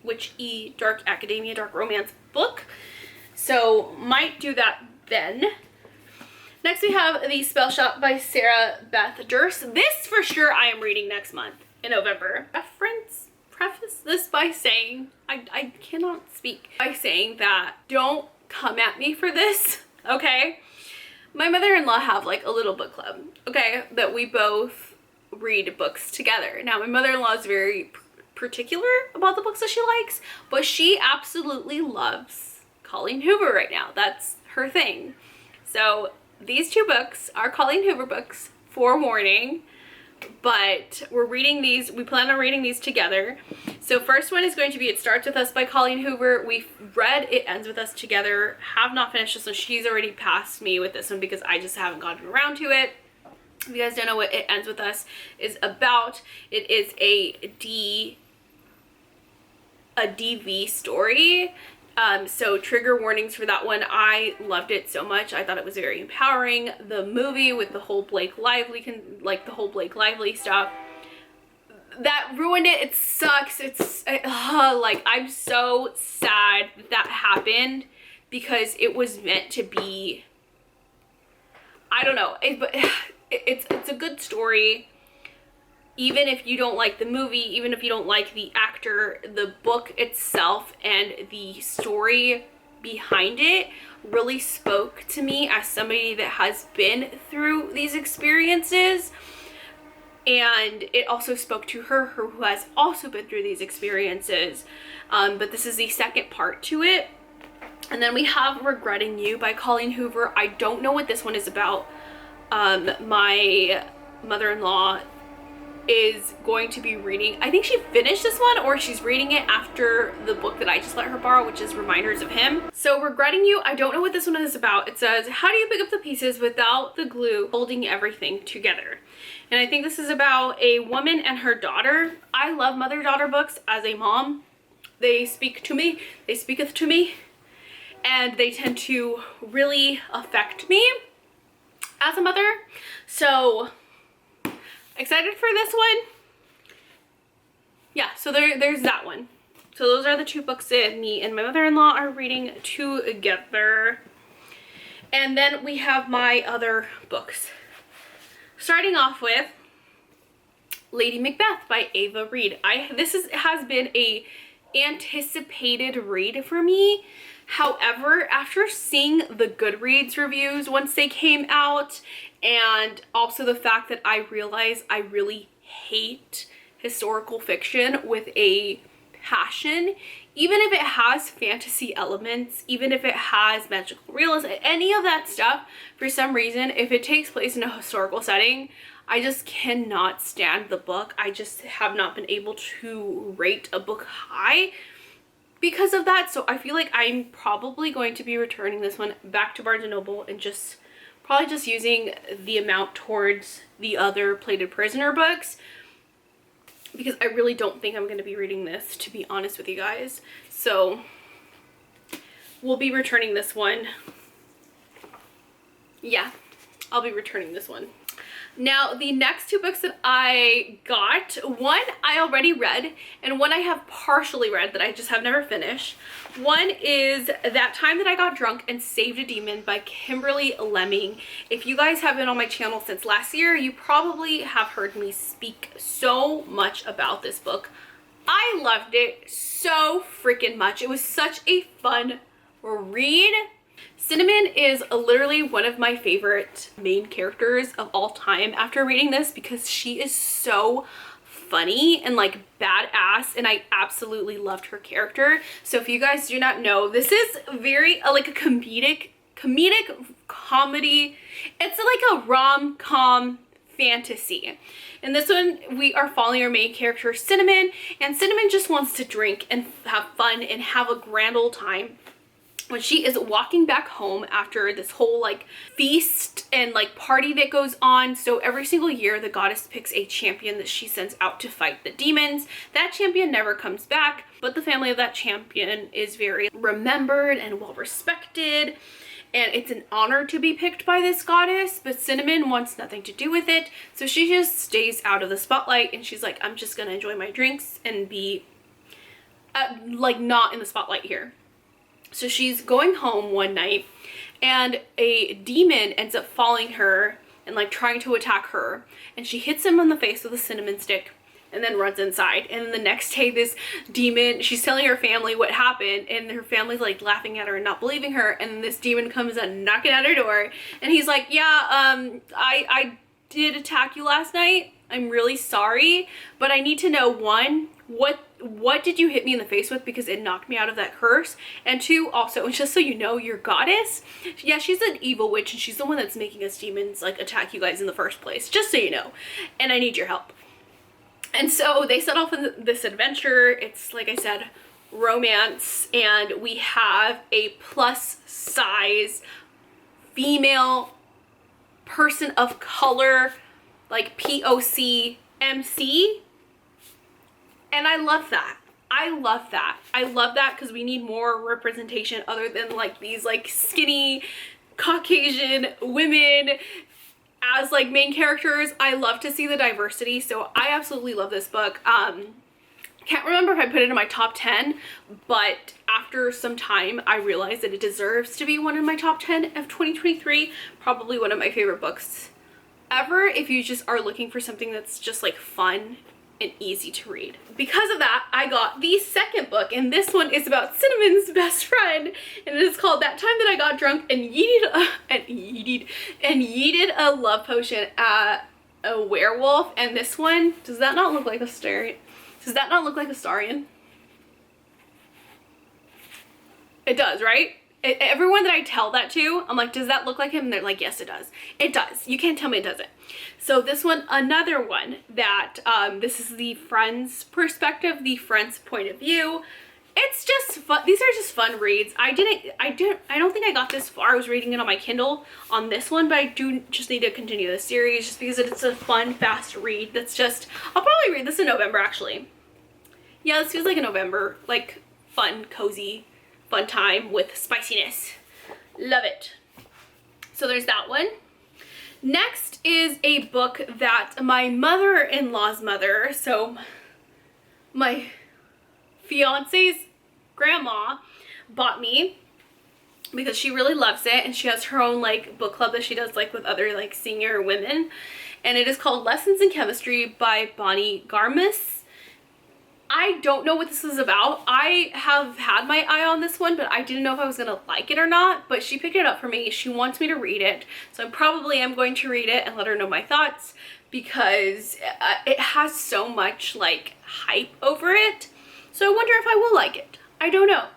dark academia, dark romance book. So might do that then. Next we have The Spell Shop by Sarah Beth Durst. This for sure I am reading next month. in November. Preface this by saying, I cannot speak, by saying that don't come at me for this, okay? My mother-in-law have like a little book club, okay, that we both read books together. Now, my mother-in-law is very particular about the books that she likes, but she absolutely loves Colleen Hoover right now. That's her thing. So these two books are Colleen Hoover books, forewarning, but we're reading these, we plan on reading these together. So first one is going to be It Starts With Us by Colleen Hoover. We've read It Ends With Us together, have not finished this one. She's already passed me with this one because I just haven't gotten around to it. If you guys don't know what It Ends With Us is about, it is a DV story. So trigger warnings for that one. I loved it so much. I thought it was very empowering. The movie with the whole Blake Lively, the whole Blake Lively stuff, that ruined it. It sucks. It's like, I'm so sad that happened because it was meant to be, I don't know, but it's a good story. Even if you don't like the movie, even if you don't like the actor, the book itself and the story behind it really spoke to me as somebody that has been through these experiences. And it also spoke to her who has also been through these experiences. But this is the second part to it. And then we have Regretting You by Colleen Hoover. I don't know what this one is about. My mother-in-law is going to be reading, I think she finished this one or she's reading it after the book that I just let her borrow, which is Reminders of Him. So Regretting You, I don't know what this one is about. It says, how do you pick up the pieces without the glue holding everything together? And I think this is about a woman and her daughter. I love mother-daughter books as a mom. They speak to me, they speaketh to me, and they tend to really affect me as a mother. So excited for this one. Yeah, so there's that one. So those are the two books that me and my mother-in-law are reading together. And then we have my other books. Starting off with Lady Macbeth by Ava Reid. This has been a anticipated read for me. However, after seeing the Goodreads reviews once they came out, and also the fact that I realize I really hate historical fiction with a passion, even if it has fantasy elements, even if it has magical realism, any of that stuff, for some reason, if it takes place in a historical setting, I just cannot stand the book. I just have not been able to rate a book high because of that. So I feel like I'm probably going to be returning this one back to Barnes & Noble and probably just using the amount towards the other Plated Prisoner books, because I really don't think I'm going to be reading this, to be honest with you guys. So we'll be returning this one. Yeah, I'll be returning this one. Now, the next two books that I got, one I already read and one I have partially read that I just have never finished. One is That Time That I Got Drunk and Saved a Demon by Kimberly Lemming. If you guys have been on my channel since last year, you probably have heard me speak so much about this book. I loved it so freaking much. It was such a fun read. Cinnamon is literally one of my favorite main characters of all time after reading this, because she is so funny and like badass, and I absolutely loved her character. So if you guys do not know, this is very like a comedic comedy. It's like a rom-com fantasy. In this one, we are following our main character, Cinnamon, and Cinnamon just wants to drink and have fun and have a grand old time. When she is walking back home after this whole like feast and like party that goes on. So every single year the goddess picks a champion that she sends out to fight the demons. That champion never comes back, but the family of that champion is very remembered and well respected, and it's an honor to be picked by this goddess. But Cinnamon wants nothing to do with it, so she just stays out of the spotlight, and she's like, I'm just gonna enjoy my drinks and be like not in the spotlight here. So she's going home one night and a demon ends up following her and like trying to attack her, and she hits him in the face with a cinnamon stick and then runs inside. And then the next day, this demon, she's telling her family what happened, and her family's like laughing at her and not believing her. And then this demon comes and knocking at her door, and he's like, yeah, I did attack you last night. I'm really sorry, but I need to know, one, what did you hit me in the face with, because it knocked me out of that curse, and two, also, just so you know, your goddess, yeah, she's an evil witch, and she's the one that's making us demons like attack you guys in the first place, just so you know, and I need your help. And so they set off on this adventure. It's, like I said, romance, and we have a plus size female person of color, like POC MC, and I love that. I love that. I love that because we need more representation other than like these like skinny Caucasian women as like main characters. I love to see the diversity, so I absolutely love this book. Can't remember if I put it in my top 10, but after some time I realized that it deserves to be one of my top 10 of 2023. Probably one of my favorite books ever if you just are looking for something that's just like fun and easy to read. Because of that, I got the second book, and this one is about Cinnamon's best friend, and it is called That Time That I Got Drunk and Yeeted a Love Potion at a Werewolf. And this one, does that not look like a Starion? Does that not look like a Starion? It does, right? Everyone that I tell that to, I'm like, does that look like him? And they're like, yes, it does. It does. You can't tell me it doesn't. So this one, another one that, this is the friend's perspective, the friend's point of view. It's just fun. These are just fun reads. I don't think I got this far. I was reading it on my Kindle on this one, but I do just need to continue the series just because it's a fun, fast read. That's just, I'll probably read this in November, actually. Yeah, this feels like a November, like fun, cozy, fun time with spiciness. Love it. So there's that one. Next is a book that my mother-in-law's mother, so my fiance's grandma, bought me because she really loves it, and she has her own like book club that she does like with other like senior women, and it is called Lessons in Chemistry by Bonnie Garmus. I don't know what this is about. I have had my eye on this one, but I didn't know if I was gonna like it or not, but she picked it up for me. She wants me to read it, so I probably am going to read it and let her know my thoughts, because it has so much like hype over it. So I wonder if I will like it. I don't know.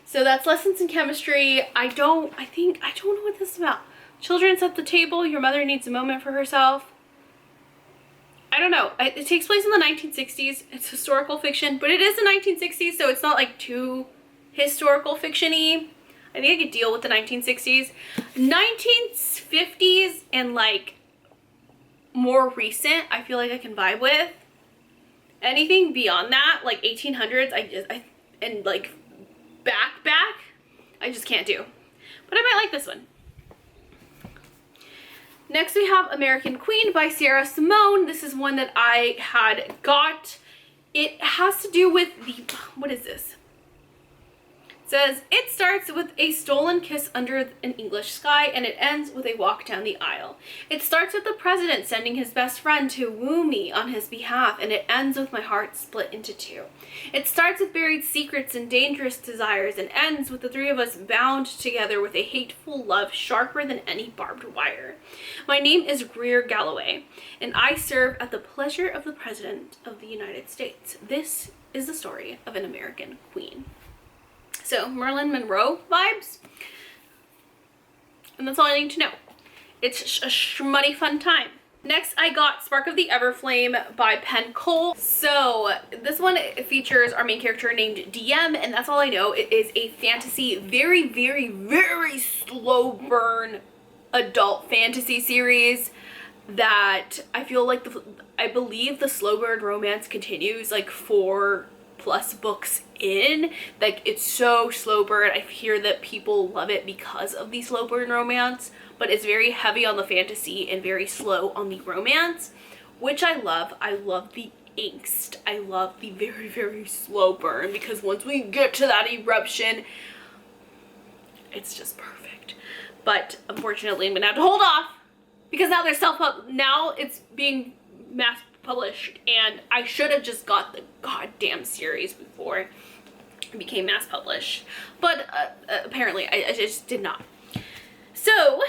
So that's Lessons in Chemistry. I don't know what this is about. Children's at the table. Your mother needs a moment for herself. I don't know. It takes place in the 1960s. It's historical fiction, but it is the 1960s, so it's not like too historical fiction-y. I think I could deal with the 1960s. 1950s and like more recent, I feel like I can vibe with. Anything beyond that, like 1800s, and like back, I just can't do. But I might like this one. Next we have American Queen by Sierra Simone. This is one that I had got. It has to do with the, what is this? It says, it starts with a stolen kiss under an English sky, and it ends with a walk down the aisle. It starts with the president sending his best friend to woo me on his behalf, and it ends with my heart split into two. It starts with buried secrets and dangerous desires, and ends with the three of us bound together with a hateful love sharper than any barbed wire. My name is Greer Galloway, and I serve at the pleasure of the President of the United States. This is the story of an American queen. So Marilyn Monroe vibes, and that's all I need to know. It's a shmutty fun time. Next I got Spark of the Everflame by Penn Cole. So this one features our main character named DM, and that's all I know. It is a fantasy, very, very, very slow burn adult fantasy series that I feel like I believe the slow burn romance continues like 4+ books in. Like, it's so slow burn. I hear that people love it because of the slow burn romance, but it's very heavy on the fantasy and very slow on the romance, which I love. I love the angst. I love the very, very slow burn, because once we get to that eruption, it's just perfect. But unfortunately, I'm gonna have to hold off because now there's self-help. Now it's being mass published, and I should have just got the goddamn series before it became mass published, but apparently I just did not. So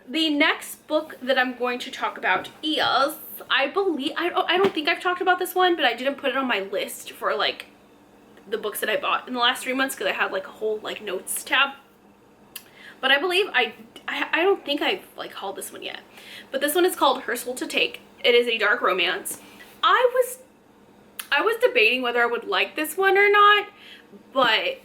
the next book that I'm going to talk about is, I don't think I've talked about this one, but I didn't put it on my list for like the books that I bought in the last 3 months because I had like a whole like notes tab. But I believe I don't think I've like hauled this one yet. But this one is called Her Soul to Take. It is a dark romance. I was debating whether I would like this one or not, but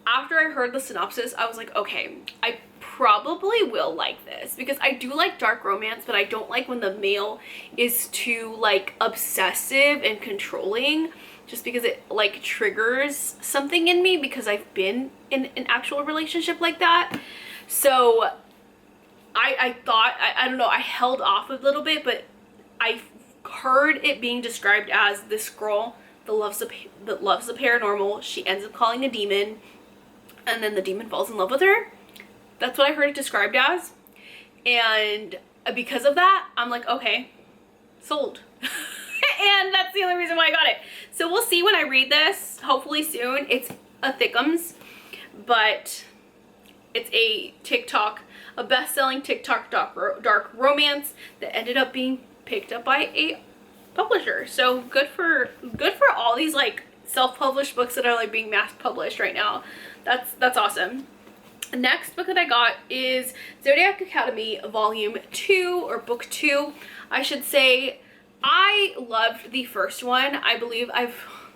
after I heard the synopsis, I was like, okay, I probably will like this because I do like dark romance, but I don't like when the male is too like obsessive and controlling, just because it like triggers something in me because I've been in an actual relationship like that. So I thought, I don't know, I held off a little bit, but I heard it being described as this girl that loves the paranormal. She ends up calling a demon, and then the demon falls in love with her. That's what I heard it described as. And because of that, I'm like, okay, sold. And that's the only reason why I got it. So we'll see when I read this, hopefully soon. It's a thickums, but it's a best-selling TikTok dark romance that ended up being picked up by a publisher. So good for all these like self-published books that are like being mass published right now. That's awesome. The next book that I got is Zodiac Academy Volume 2, or Book 2, I should say. I loved the first one. I believe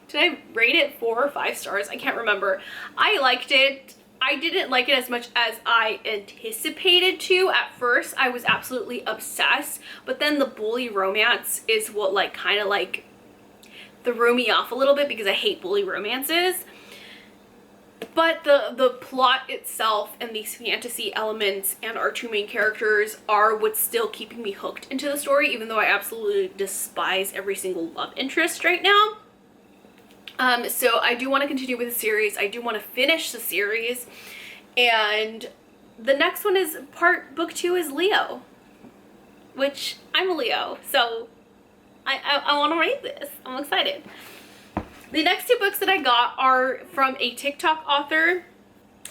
did I rate it 4 or 5 stars? I can't remember. I liked it. I didn't like it as much as I anticipated to. At first, I was absolutely obsessed, but then the bully romance is what like kind of like threw me off a little bit because I hate bully romances. But the plot itself and these fantasy elements and our 2 main characters are what's still keeping me hooked into the story, even though I absolutely despise every single love interest right now. So I do want to continue with the series. I do want to finish the series. And the next one is book 2 is Leo, which I'm a Leo, so I want to read this. I'm excited. The next 2 books that I got are from a TikTok author.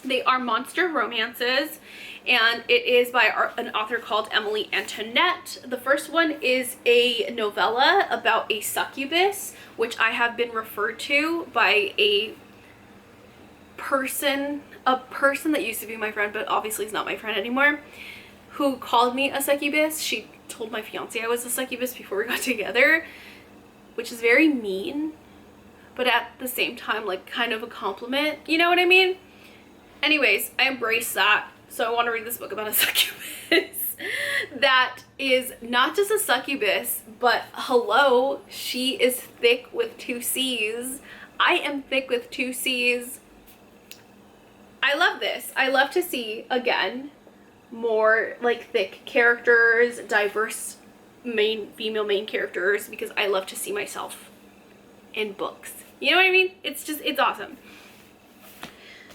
They are monster romances, and it is by an author called Emily Antoinette. The first one is a novella about a succubus, which I have been referred to by a person that used to be my friend, but obviously is not my friend anymore, who called me a succubus. She told my fiance I was a succubus before we got together, which is very mean, but at the same time, like, kind of a compliment, you know what I mean? Anyways, I embrace that, so I want to read this book about a succubus that is not just a succubus, but hello, she is thick with 2 C's. I am thick with 2 C's. I love this. I love to see, again, more, like, thick characters, diverse female main characters, because I love to see myself in books. You know what I mean? It's awesome.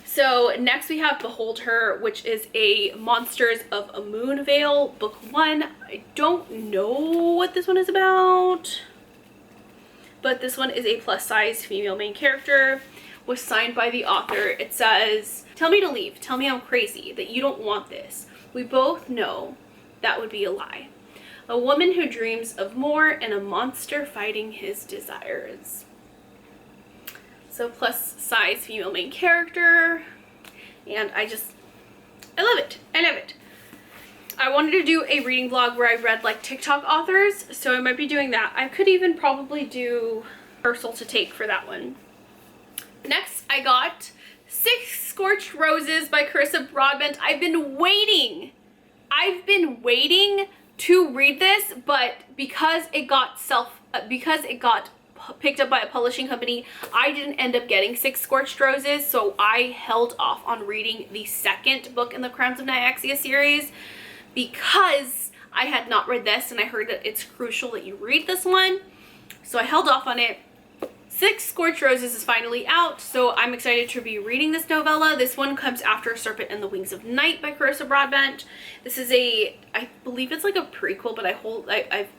So next we have Behold Her, which is a Monsters of a Moonvale, book 1. I don't know what this one is about, but this one is a plus-size female main character, was signed by the author. It says, "Tell me to leave. Tell me I'm crazy, that you don't want this. We both know that would be a lie. A woman who dreams of more and a monster fighting his desires." So plus size female main character, and I love it. I love it. I wanted to do a reading vlog where I read like TikTok authors, so I might be doing that. I could even probably do Her Soul to Take for that one. Next, I got 6 Scorched Roses by Carissa Broadbent. I've been waiting to read this, but because it got picked up by a publishing company, I didn't end up getting 6 Scorched Roses, so I held off on reading the second book in the Crowns of Nyaxia series because I had not read this, and I heard that it's crucial that you read this one, so I held off on it. 6 Scorched Roses is finally out, so I'm excited to be reading this novella. This one comes after Serpent and the Wings of Night by Carissa Broadbent. This is I believe it's like a prequel, but I've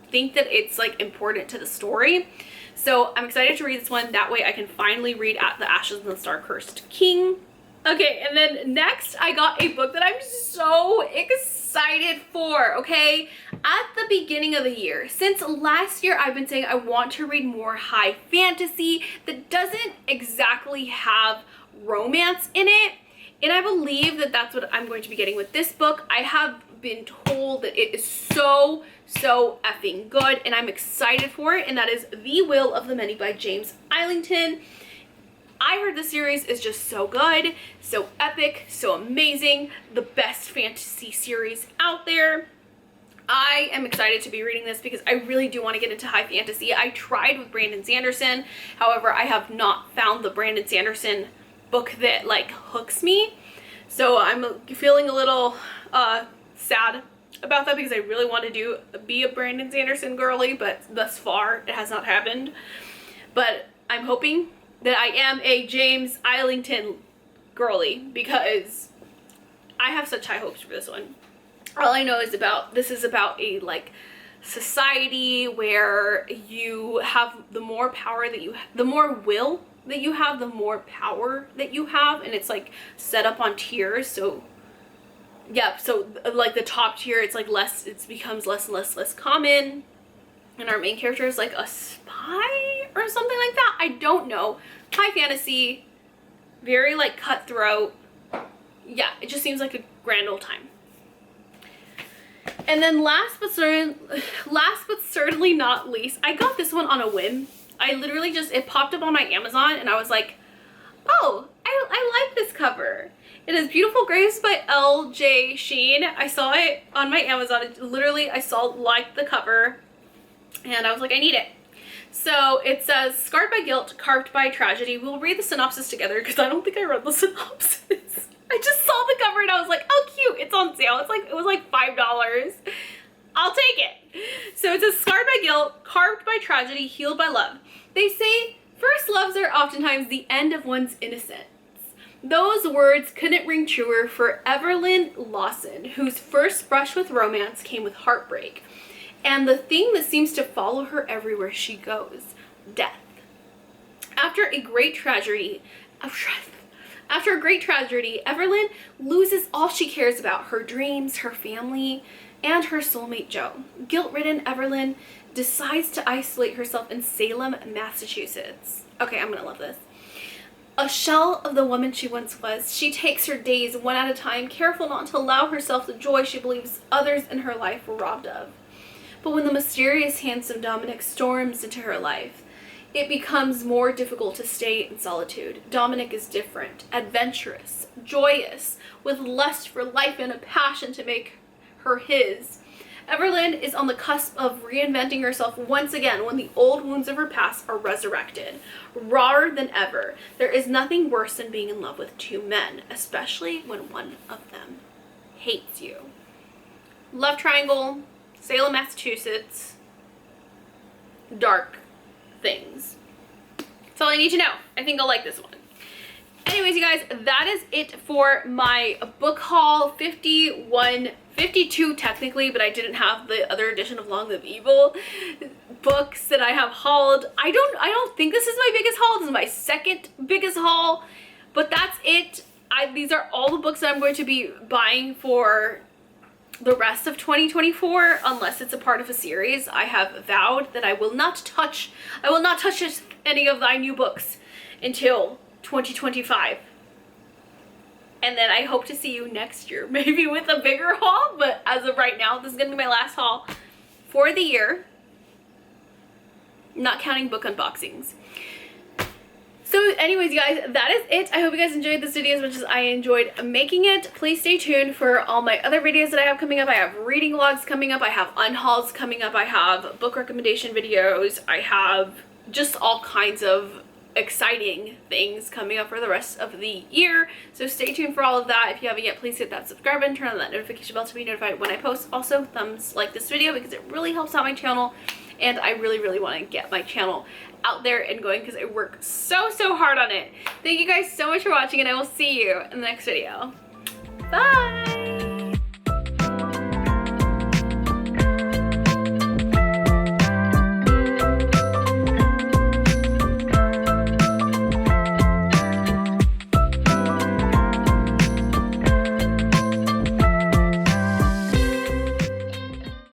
think that it's like important to the story. So I'm excited to read this one. That way I can finally read At the Ashes of the Star-Cursed King. Okay, and then next I got a book that I'm so excited for, okay? At the beginning of the year, since last year, I've been saying I want to read more high fantasy that doesn't exactly have romance in it. And I believe that that's what I'm going to be getting with this book. I have been told that it is so effing good, and I'm excited for it, and that is The Will of the Many by James Islington. I heard the series is just so good, so epic, so amazing, the best fantasy series out there. I am excited to be reading this because I really do want to get into high fantasy. I tried with Brandon Sanderson, however, I have not found the Brandon Sanderson book that like hooks me. So I'm feeling a little sad about that because I really want to be a Brandon Sanderson girly, but thus far it has not happened. But I'm hoping that I am a James Islington girly because I have such high hopes for this one. All I know is this is about a like society where you have the more power that you have, the more will that you have, the more power that you have, and it's like set up on tiers. So yeah, so like the top tier, it's like it becomes less and less common, and our main character is like a spy or something like that. I don't know. High fantasy, very like cutthroat. Yeah, it just seems like a grand old time. And then last but certainly not least, I got this one on a whim. I literally it popped up on my Amazon and I was like, oh, I like this cover. It is Beautiful Graves by L.J. Sheen. I saw it on my Amazon. I liked the cover and I was like, I need it. So it says, scarred by guilt, carved by tragedy. We'll read the synopsis together because I don't think I read the synopsis. I just saw the cover and I was like, oh cute, it's on sale. It was like $5. I'll take it. So it says, scarred by guilt, carved by tragedy, healed by love. They say first loves are oftentimes the end of one's innocence. Those words couldn't ring truer for Evelyn Lawson, whose first brush with romance came with heartbreak. And the thing that seems to follow her everywhere she goes, death. After a great tragedy, Evelyn loses all she cares about, her dreams, her family, and her soulmate Joe. Guilt-ridden Evelyn decides to isolate herself in Salem, Massachusetts. Okay, I'm gonna love this. A shell of the woman she once was, she takes her days one at a time, careful not to allow herself the joy she believes others in her life were robbed of. But when the mysterious, handsome Dominic storms into her life, it becomes more difficult to stay in solitude. Dominic is different, adventurous, joyous, with lust for life and a passion to make her his. Evelyn is on the cusp of reinventing herself once again when the old wounds of her past are resurrected. Rawer than ever, there is nothing worse than being in love with two men, especially when one of them hates you. Love triangle, Salem, Massachusetts, dark things. That's all I need to know. I think I'll like this one. Anyways, you guys, that is it for my book haul. 52 technically, but I didn't have the other edition of Long Live Evil books that I have hauled. I don't think this is my biggest haul. This is my second biggest haul, but that's it. These are all the books that I'm going to be buying for the rest of 2024, unless it's a part of a series. I have vowed that I will not touch any of thy new books until 2025. And then I hope to see you next year, maybe with a bigger haul, but as of right now, this is gonna be my last haul for the year, not counting book unboxings. So anyways, you guys, that is it. I hope you guys enjoyed this video as much as I enjoyed making it. Please stay tuned for all my other videos that I have coming up. I have reading vlogs coming up. I have unhauls coming up. I have book recommendation videos. I have just all kinds of exciting things coming up for the rest of the year. So stay tuned for all of that. If you haven't yet, please hit that subscribe button, turn on that notification bell to be notified when I post. Also, thumbs like this video because it really helps out my channel. And I really want to get my channel out there and going because I work so hard on it. Thank you guys so much for watching, and I will see you in the next video. Bye!